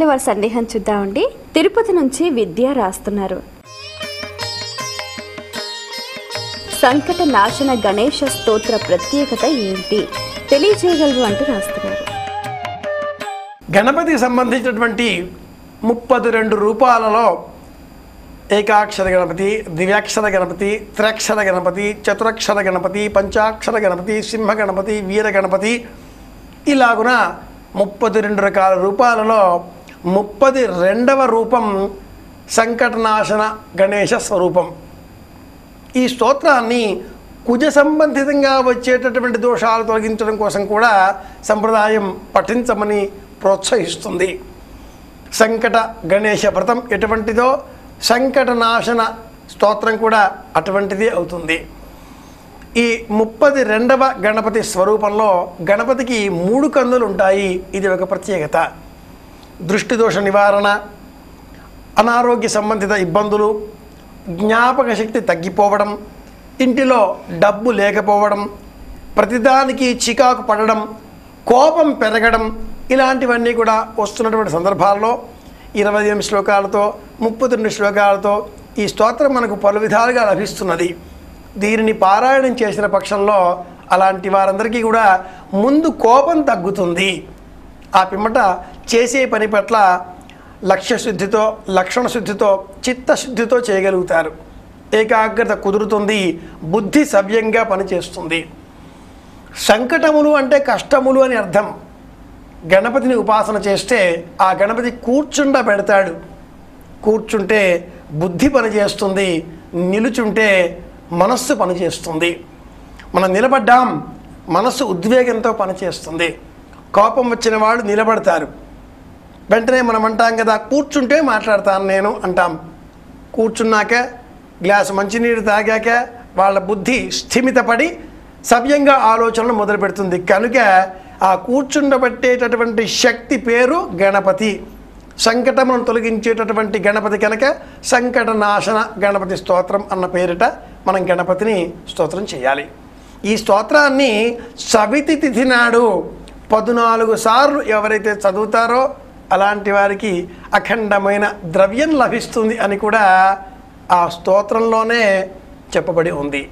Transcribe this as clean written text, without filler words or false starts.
కామెంట్లో వారి సందేహం చూద్దామండి. తిరుపతి నుంచి విద్య రాస్తున్నారు. సంకట నాశన గణేష స్తోత్ర ప్రత్యేకత ఏంటి తెలియజేయగలరు అంటూ రాస్తున్నారు. గణపతికి సంబంధించినటువంటి 32 రూపాలలో ఏకాక్షర గణపతి, దివ్యాక్షర గణపతి, త్రక్షర గణపతి, చతురక్షర గణపతి, పంచాక్షర గణపతి, సింహ గణపతి, వీర గణపతి ఇలాగున 32 రకాల రూపాలలో 32వ రూపం సంకటనాశన గణేశ స్వరూపం. ఈ స్తోత్రాన్ని కుజ సంబంధితంగా వచ్చేటటువంటి దోషాలు తొలగించడం కోసం కూడా సంప్రదాయం పఠించమని ప్రోత్సహిస్తుంది. సంకట గణేశ వ్రతం ఎటువంటిదో సంకటనాశన స్తోత్రం కూడా అటువంటిది అవుతుంది. ఈ 32వ గణపతి స్వరూపంలో గణపతికి 3 కన్నులు ఉంటాయి. ఇది ఒక ప్రత్యేకత. దృష్టి దోష నివారణ, అనారోగ్య సంబంధిత ఇబ్బందులు, జ్ఞాపక శక్తి తగ్గిపోవడం, ఇంటిలో డబ్బు లేకపోవడం, ప్రతిదానికి చికాకు పడడం, కోపం పెరగడం ఇలాంటివన్నీ కూడా వస్తున్నటువంటి సందర్భాల్లో 28 శ్లోకాలతో 32 శ్లోకాలతో ఈ స్తోత్రం మనకు పలు విధాలుగా లభిస్తున్నది. దీనిని పారాయణం చేసిన పక్షంలో అలాంటి వారందరికీ కూడా ముందు కోపం తగ్గుతుంది. ఆ పిమ్మట చేసే పని పట్ల లక్ష్యశుద్ధితో, లక్షణ శుద్ధితో, చిత్తశుద్ధితో చేయగలుగుతారు. ఏకాగ్రత కుదురుతుంది. బుద్ధి సవ్యంగా పనిచేస్తుంది. సంకటములు అంటే కష్టములు అని అర్థం. గణపతిని ఉపాసన చేస్తే ఆ గణపతి కూర్చుండబెడతాడు. కూర్చుంటే బుద్ధి పనిచేస్తుంది, నిలుచుంటే మనస్సు పనిచేస్తుంది. మనం నిలబడ్డాం, మనస్సు ఉద్వేగంతో పనిచేస్తుంది. కోపం వచ్చిన వాళ్ళు నిలబడతారు. వెంటనే మనం అంటాం కదా, కూర్చుంటే మాట్లాడతాను నేను అంటాం. కూర్చున్నాక గ్లాసు మంచినీరు తాగాక వాళ్ళ బుద్ధి స్థిమితపడి సవ్యంగా ఆలోచనలు మొదలు పెడుతుంది. కనుక ఆ కూర్చుండబెట్టేటటువంటి శక్తి పేరు గణపతి. సంకటమును తొలగించేటటువంటి గణపతి కనుక సంకటనాశన గణపతి స్తోత్రం అన్న పేరిట మనం గణపతిని స్తోత్రం చేయాలి. ఈ స్తోత్రాన్ని సవితి తిథి నాడు 14 సార్లు ఎవరైతే చదువుతారో అలాంటి వారికి అఖండమైన ద్రవ్యం లభిస్తుంది అని కూడా ఆ స్తోత్రంలోనే చెప్పబడి ఉంది.